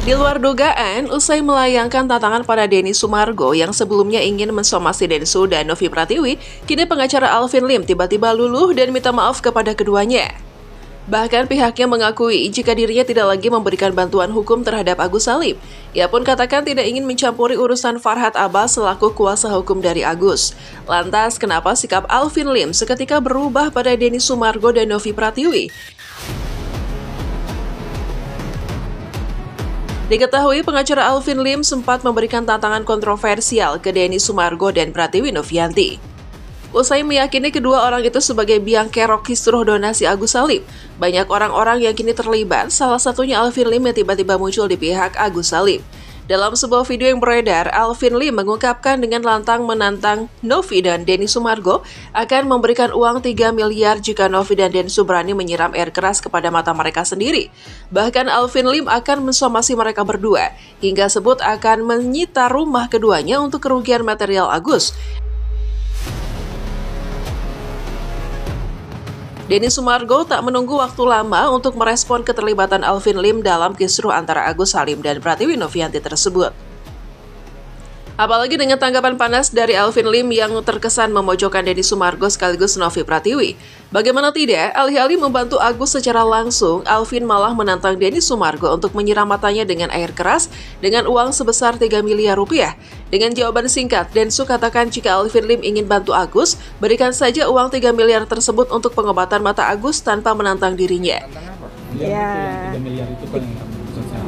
Di luar dugaan, usai melayangkan tantangan pada Denny Sumargo yang sebelumnya ingin mensomasi Densu dan Novi Pratiwi, kini pengacara Alvin Lim tiba-tiba luluh dan minta maaf kepada keduanya. Bahkan pihaknya mengakui jika dirinya tidak lagi memberikan bantuan hukum terhadap Agus Salim. Ia pun katakan tidak ingin mencampuri urusan Farhad Abbas selaku kuasa hukum dari Agus. Lantas, kenapa sikap Alvin Lim seketika berubah pada Denny Sumargo dan Novi Pratiwi? Diketahui pengacara Alvin Lim sempat memberikan tantangan kontroversial ke Denny Sumargo dan Pratiwi Novianti. Usai meyakini kedua orang itu sebagai biang kerok kisruh donasi Agus Salim, banyak orang-orang yang kini terlibat, salah satunya Alvin Lim yang tiba-tiba muncul di pihak Agus Salim. Dalam sebuah video yang beredar, Alvin Lim mengungkapkan dengan lantang menantang Novi dan Denny Sumargo akan memberikan uang 3 miliar jika Novi dan Densu berani menyiram air keras kepada mata mereka sendiri. Bahkan Alvin Lim akan mensomasi mereka berdua, hingga sebut akan menyita rumah keduanya untuk kerugian material Agus. Denny Sumargo tak menunggu waktu lama untuk merespon keterlibatan Alvin Lim dalam kisruh antara Agus Salim dan Pratiwi Novianti tersebut. Apalagi dengan tanggapan panas dari Alvin Lim yang terkesan memojokkan Denny Sumargo sekaligus Novi Pratiwi. Bagaimana tidak, alih-alih membantu Agus secara langsung, Alvin malah menantang Denny Sumargo untuk menyiram matanya dengan air keras dengan uang sebesar 3 miliar rupiah. Dengan jawaban singkat, Densu katakan jika Alvin Lim ingin bantu Agus, berikan saja uang 3 miliar tersebut untuk pengobatan mata Agus tanpa menantang dirinya. Ya. 3 miliar itu kan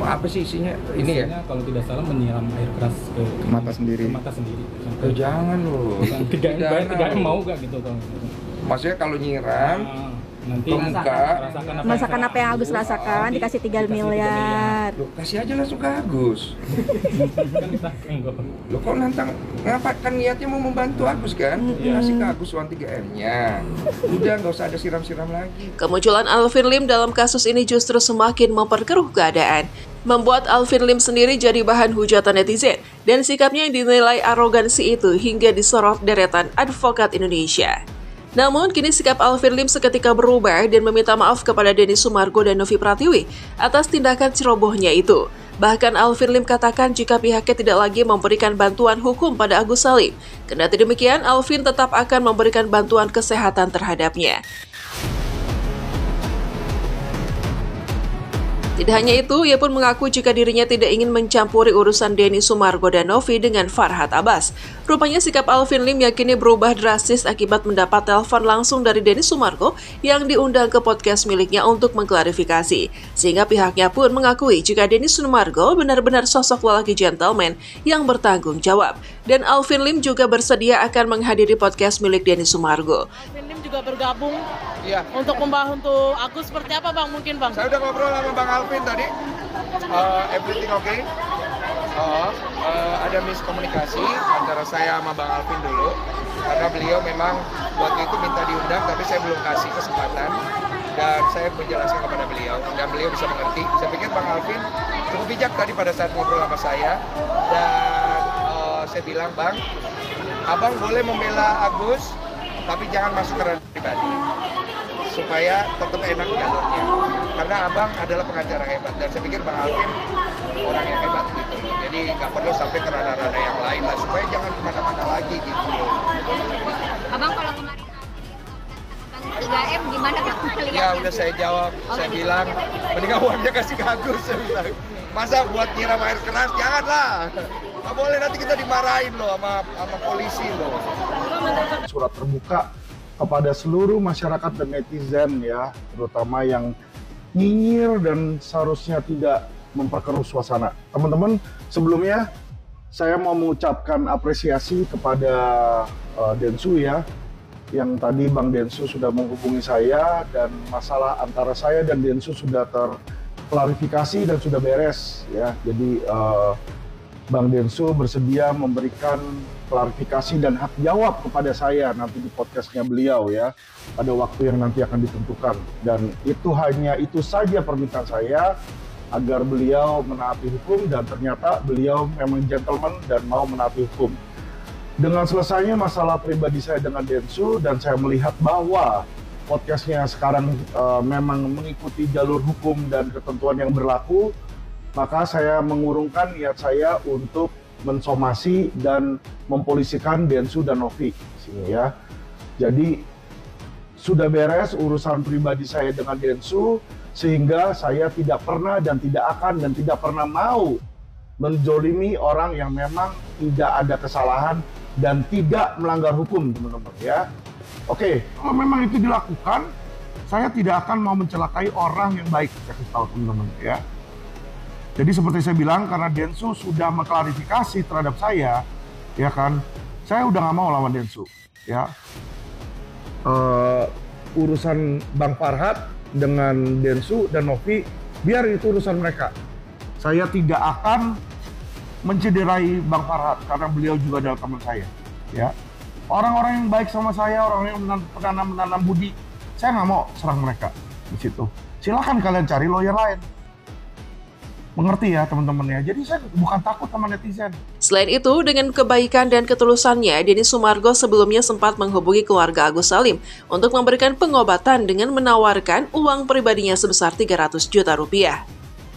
Mau apa sih isinya? Ini ya? Kalau tidak salah menyiram air keras ke mata sendiri. Ke mata sendiri. Oh, jangan loh. 3M mau gak gitu kan? Maksudnya kalau nyiram nanti ke muka, Masakan apa yang Agus rasakan dikasih 3 miliar. loh, kasih aja langsung ke Agus. Loh kok nantang, ngapa kan niatnya mau membantu Agus kan? Kasih ke Agus uang 3M-nya. Udah nggak usah ada siram-siram lagi. Kemunculan Alvin Lim dalam kasus ini justru semakin memperkeruh keadaan, membuat Alvin Lim sendiri jadi bahan hujatan netizen, dan sikapnya yang dinilai arogansi itu hingga disorot deretan advokat Indonesia. Namun, kini sikap Alvin Lim seketika berubah dan meminta maaf kepada Denny Sumargo dan Novi Pratiwi atas tindakan cerobohnya itu. Bahkan Alvin Lim katakan jika pihaknya tidak lagi memberikan bantuan hukum pada Agus Salim. Kendati demikian, Alvin tetap akan memberikan bantuan kesehatan terhadapnya. Tidak hanya itu, ia pun mengaku jika dirinya tidak ingin mencampuri urusan Denny Sumargo dan Novi dengan Farhad Abbas. Rupanya sikap Alvin Lim yakini berubah drastis akibat mendapat telepon langsung dari Denny Sumargo yang diundang ke podcast miliknya untuk mengklarifikasi. Sehingga pihaknya pun mengakui jika Denny Sumargo benar-benar sosok lelaki gentleman yang bertanggung jawab. Dan Alvin Lim juga bersedia akan menghadiri podcast milik Denny Sumargo. Alvin Lim juga bergabung Iya. untuk Agus seperti apa Bang mungkin Bang? Saya udah ngobrol sama Bang Alvin tadi. Everything okay? Ada miskomunikasi antara saya sama Bang Alvin dulu. Karena beliau memang waktu itu minta diundang, tapi saya belum kasih kesempatan. Dan saya menjelaskan kepada beliau, dan beliau bisa mengerti. Saya pikir Bang Alvin cukup bijak tadi pada saat ngobrol sama saya. Dan saya bilang, Bang, Abang boleh membela Agus, tapi jangan masuk ke ranah pribadi. Supaya tetap enak jalurnya, karena Abang adalah pengacara hebat dan saya pikir Bang Alvin orang yang hebat gitu loh, jadi nggak perlu sampai ke ranah-ranah yang lain lah, supaya jangan kemana-mana lagi gitu loh. Abang kalau kemarin 3M gimana Kak? Ya udah saya jawab, saya bilang mendingan uangnya kasih ke Agus, saya bilang. Masa buat nyiram air keras, janganlah. Nggak boleh, nanti kita dimarahin loh sama polisi loh. Surat terbuka kepada seluruh masyarakat dan netizen ya, terutama yang nyinyir dan seharusnya tidak memperkeruh suasana. Teman-teman, sebelumnya saya mau mengucapkan apresiasi kepada Densu ya, yang tadi Bang Densu sudah menghubungi saya dan masalah antara saya dan Densu sudah terklarifikasi dan sudah beres ya. Jadi Bang Densu bersedia memberikan klarifikasi dan hak jawab kepada saya nanti di podcastnya beliau ya, pada waktu yang nanti akan ditentukan. Dan itu hanya itu saja permintaan saya, agar beliau menaati hukum, dan ternyata beliau memang gentleman dan mau menaati hukum. Dengan selesainya masalah pribadi saya dengan Densu, dan saya melihat bahwa podcastnya sekarang memang mengikuti jalur hukum dan ketentuan yang berlaku, maka saya mengurungkan niat saya untuk mensomasi dan mempolisikan Densu dan Novi sini ya. Jadi sudah beres urusan pribadi saya dengan Densu, sehingga saya tidak pernah dan tidak akan dan tidak pernah mau menzolimi orang yang memang tidak ada kesalahan dan tidak melanggar hukum, teman-teman ya. Oke, kalau memang itu dilakukan, saya tidak akan mau mencelakai orang yang baik, saya kasih tahu teman-teman ya. Jadi seperti saya bilang, karena Densu sudah mengklarifikasi terhadap saya, ya kan, saya udah nggak mau lawan Densu, ya. Urusan Bang Farhad dengan Densu dan Novi, biar itu urusan mereka. Saya tidak akan mencederai Bang Farhad karena beliau juga adalah teman saya, ya. Orang-orang yang baik sama saya, orang yang menanam budi, saya nggak mau serang mereka di situ. Silakan kalian cari lawyer lain. Mengerti ya teman-teman ya, jadi saya bukan takut sama netizen. Selain itu, dengan kebaikan dan ketulusannya, Denny Sumargo sebelumnya sempat menghubungi keluarga Agus Salim untuk memberikan pengobatan dengan menawarkan uang pribadinya sebesar 300 juta rupiah.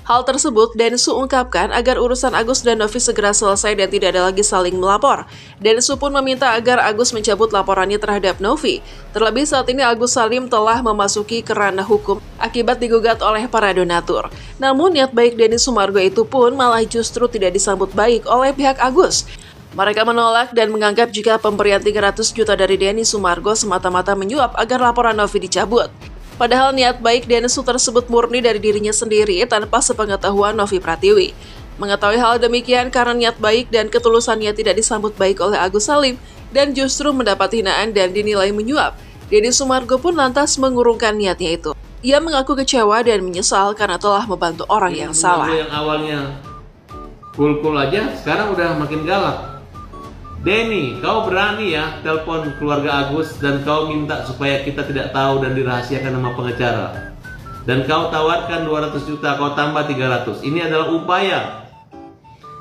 Hal tersebut Densu ungkapkan agar urusan Agus dan Novi segera selesai dan tidak ada lagi saling melapor. Densu pun meminta agar Agus mencabut laporannya terhadap Novi. Terlebih saat ini Agus Salim telah memasuki ke ranah hukum akibat digugat oleh para donatur. Namun niat baik Denny Sumargo itu pun malah justru tidak disambut baik oleh pihak Agus. Mereka menolak dan menganggap jika pemberian 300 juta dari Denny Sumargo semata-mata menyuap agar laporan Novi dicabut. Padahal niat baik Densu tersebut murni dari dirinya sendiri tanpa sepengetahuan Novi Pratiwi. Mengetahui hal demikian karena niat baik dan ketulusannya tidak disambut baik oleh Agus Salim dan justru mendapat hinaan dan dinilai menyuap, Denny Sumargo pun lantas mengurungkan niatnya itu. Ia mengaku kecewa dan menyesal karena telah membantu orang yang salah. Yang awalnya cool-cool aja, sekarang udah makin galak. Denny, kau berani ya telepon keluarga Agus dan kau minta supaya kita tidak tahu dan dirahasiakan nama pengacara. Dan kau tawarkan 200 juta, kau tambah 300. Ini adalah upaya.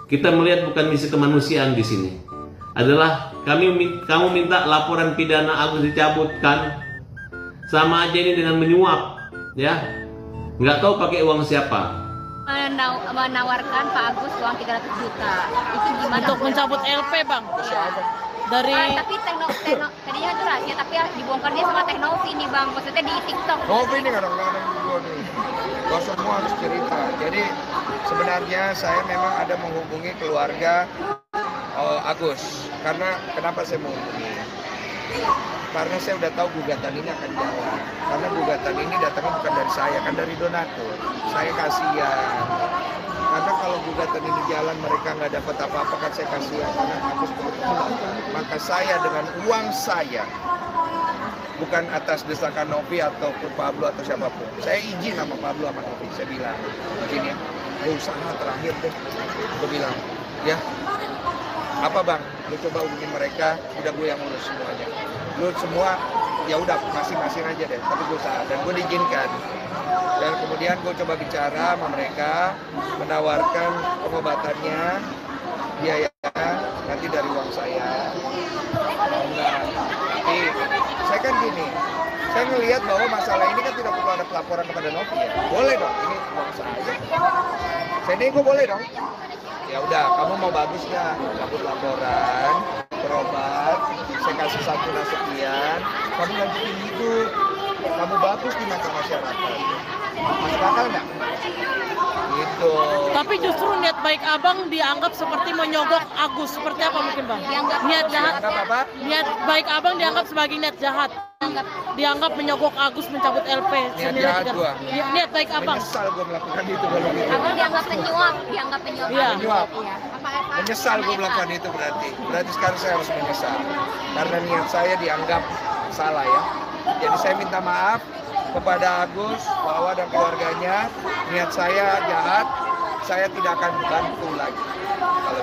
Kita melihat bukan misi kemanusiaan di sini. Adalah kamu minta laporan pidana Agus dicabutkan. Sama aja ini dengan menyuap, ya. Nggak tahu pakai uang siapa. Menawarkan Pak Agus uang 300 juta. Itu gimana? Untuk mencabut LP, Bang. Dari tapi tadinya itu rahasia, tapi dibongkar dia sama Teknovi nih, Bang. Maksudnya di TikTok. Novi ini kadang-kadang gue nih. Kau semua harus cerita. Jadi sebenarnya saya memang ada menghubungi keluarga Agus. Karena kenapa saya menghubungi? Karena saya udah tahu gugatan ini akan jalan. Karena gugatan ini datangnya bukan dari saya, kan dari donatur. Saya kasihan. Karena kalau gugatan ini jalan mereka nggak dapat apa-apa, kan saya kasihan. Karena Agus berkeluar. Maka saya dengan uang saya, bukan atas desakan Novi ataupun Pablo atau siapapun. Saya izin sama Pablo sama Novi. Saya bilang, begini ya, gue usaha terakhir deh. Gue bilang, ya, apa bang? Lu coba hubungin mereka, udah gue yang urus semuanya. Lu semua ya udah masing-masing aja deh, tapi gue usaha dan gue diizinkan. Dan kemudian gue coba bicara sama mereka, menawarkan pengobatannya, biayanya nanti dari uang saya. Enggak, tapi saya kan gini, saya ngelihat bahwa masalah ini kan tidak perlu ada pelaporan kepada Novi ya. Boleh dong, ini uang saya. Saya nego boleh dong. Ya udah, kamu mau bagus nggak? Cabut laporan, berobat, saya kasih santunan sekian, kamu lanjutin hidup, kamu bagus di mata masyarakat. Masuk akal nggak? Gitu. tapi justru niat baik Abang dianggap seperti menyogok Agus. Seperti apa mungkin, Bang? Niat jahat. Apa? Niat baik Abang dianggap sebagai niat jahat. Dianggap menyogok Agus mencabut LP. Niat jahat gua. Niat baik Abang. Menyesal gue melakukan itu kalau gitu. Abang dianggap penyuap, Iya. Menyuap. Iya. Menyesal gue melakukan itu berarti. Berarti sekarang saya harus menyesal. Karena niat saya dianggap salah ya. Jadi saya minta maaf kepada Agus, Wawa dan keluarganya. Niat saya jahat, saya tidak akan bantu lagi. Kalau